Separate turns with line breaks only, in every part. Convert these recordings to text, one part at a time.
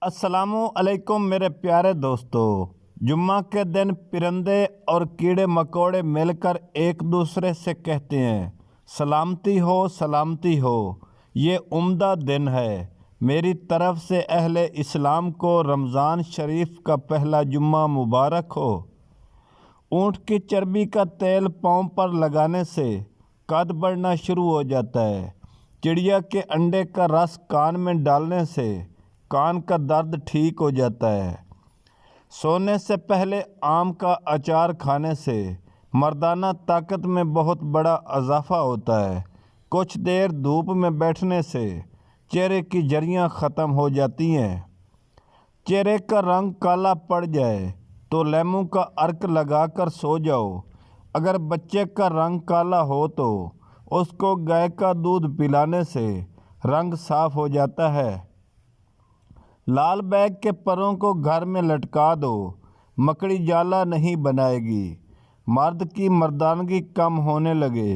السلام علیکم میرے پیارے دوستو۔ جمعہ کے دن پرندے اور کیڑے مکوڑے مل کر ایک دوسرے سے کہتے ہیں سلامتی ہو سلامتی ہو، یہ عمدہ دن ہے۔ میری طرف سے اہل اسلام کو رمضان شریف کا پہلا جمعہ مبارک ہو۔ اونٹ کی چربی کا تیل پاؤں پر لگانے سے قد بڑھنا شروع ہو جاتا ہے۔ چڑیا کے انڈے کا رس کان میں ڈالنے سے کان کا درد ٹھیک ہو جاتا ہے۔ سونے سے پہلے آم کا اچار کھانے سے مردانہ طاقت میں بہت بڑا اضافہ ہوتا ہے۔ کچھ دیر دھوپ میں بیٹھنے سے چہرے کی جریاں ختم ہو جاتی ہیں۔ چہرے کا رنگ کالا پڑ جائے تو لیموں کا عرق لگا کر سو جاؤ۔ اگر بچے کا رنگ کالا ہو تو اس کو گائے کا دودھ پلانے سے رنگ صاف ہو جاتا ہے۔ لال بیگ کے پروں کو گھر میں لٹکا دو، مکڑی جالا نہیں بنائے گی۔ مرد کی مردانگی کم ہونے لگے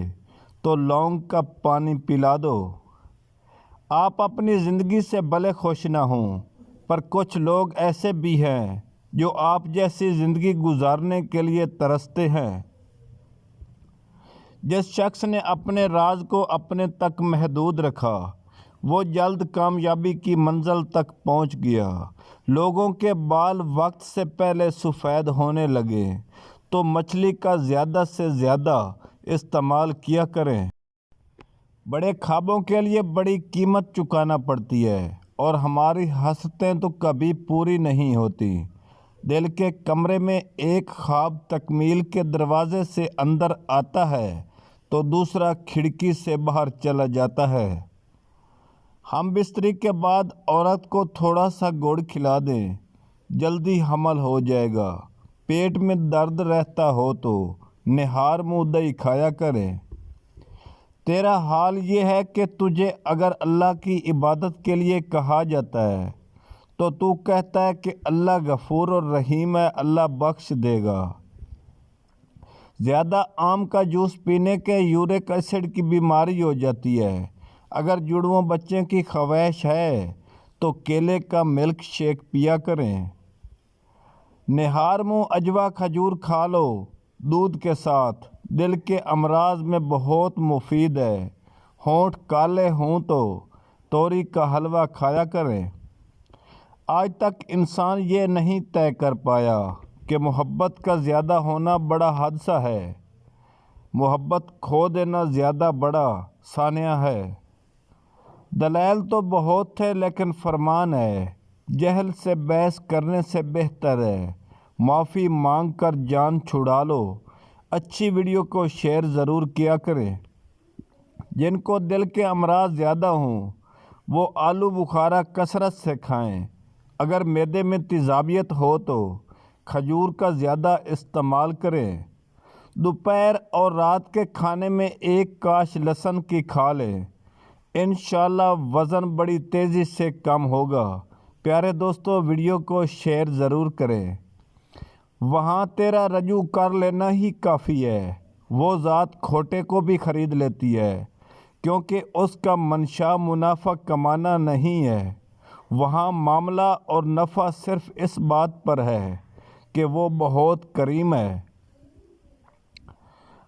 تو لونگ کا پانی پلا دو۔ آپ اپنی زندگی سے بھلے خوش نہ ہوں، پر کچھ لوگ ایسے بھی ہیں جو آپ جیسی زندگی گزارنے کے لیے ترستے ہیں۔ جس شخص نے اپنے راز کو اپنے تک محدود رکھا، وہ جلد کامیابی کی منزل تک پہنچ گیا۔ لوگوں کے بال وقت سے پہلے سفید ہونے لگے تو مچھلی کا زیادہ سے زیادہ استعمال کیا کریں۔ بڑے خوابوں کے لیے بڑی قیمت چکانا پڑتی ہے، اور ہماری حسرتیں تو کبھی پوری نہیں ہوتی۔ دل کے کمرے میں ایک خواب تکمیل کے دروازے سے اندر آتا ہے تو دوسرا کھڑکی سے باہر چلا جاتا ہے۔ ہم بستری کے بعد عورت کو تھوڑا سا گڑ کھلا دیں، جلدی حمل ہو جائے گا۔ پیٹ میں درد رہتا ہو تو نہار منہ دہی کھایا کریں۔ تیرا حال یہ ہے کہ تجھے اگر اللہ کی عبادت کے لیے کہا جاتا ہے تو تو کہتا ہے کہ اللہ غفور اور رحیم ہے، اللہ بخش دے گا۔ زیادہ آم کا جوس پینے کے یورک ایسڈ کی بیماری ہو جاتی ہے۔ اگر جڑواں بچے کی خواہش ہے تو کیلے کا ملک شیک پیا کریں۔ نہار منہ اجوا کھجور کھا لو دودھ کے ساتھ، دل کے امراض میں بہت مفید ہے۔ ہونٹ کالے ہوں تو توری کا حلوہ کھایا کریں۔ آج تک انسان یہ نہیں طے کر پایا کہ محبت کا زیادہ ہونا بڑا حادثہ ہے، محبت کھو دینا زیادہ بڑا سانحہ ہے۔ دلائل تو بہت تھے لیکن فرمان ہے، جہل سے بحث کرنے سے بہتر ہے معافی مانگ کر جان چھڑا لو۔ اچھی ویڈیو کو شیئر ضرور کیا کریں۔ جن کو دل کے امراض زیادہ ہوں وہ آلو بخارا کثرت سے کھائیں۔ اگر معدے میں تیزابیت ہو تو کھجور کا زیادہ استعمال کریں۔ دوپہر اور رات کے کھانے میں ایک کاش لہسن کی کھا لیں، انشاءاللہ وزن بڑی تیزی سے کم ہوگا۔ پیارے دوستو، ویڈیو کو شیئر ضرور کریں۔ وہاں تیرا رجوع کر لینا ہی کافی ہے، وہ ذات کھوٹے کو بھی خرید لیتی ہے، کیونکہ اس کا منشا منافع کمانا نہیں ہے۔ وہاں معاملہ اور نفع صرف اس بات پر ہے کہ وہ بہت کریم ہے۔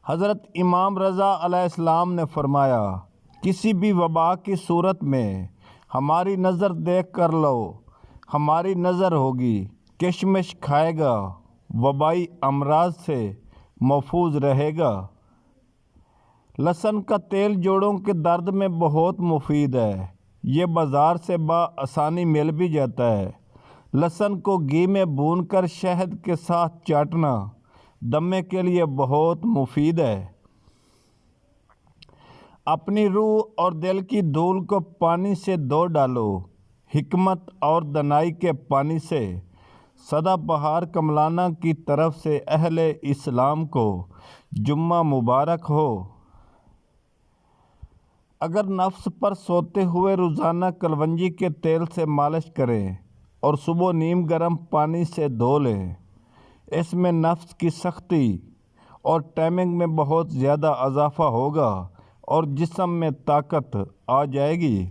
حضرت امام رضا علیہ السلام نے فرمایا، کسی بھی وبا کی صورت میں ہماری نظر دیکھ کر لو، ہماری نظر ہوگی، کشمش کھائے گا، وبائی امراض سے محفوظ رہے گا۔ لہسن کا تیل جوڑوں کے درد میں بہت مفید ہے، یہ بازار سے بآسانی مل بھی جاتا ہے۔ لہسن کو گھی میں بھون کر شہد کے ساتھ چاٹنا دمے کے لیے بہت مفید ہے۔ اپنی روح اور دل کی دھول کو پانی سے دھو ڈالو، حکمت اور دانائی کے پانی سے۔ سدا بہار کملانہ کی طرف سے اہل اسلام کو جمعہ مبارک ہو۔ اگر نفس پر سوتے ہوئے روزانہ کلونجی کے تیل سے مالش کریں اور صبح نیم گرم پانی سے دھو لیں، اس میں نفس کی سختی اور ٹائمنگ میں بہت زیادہ اضافہ ہوگا اور جسم میں طاقت آ جائے گی۔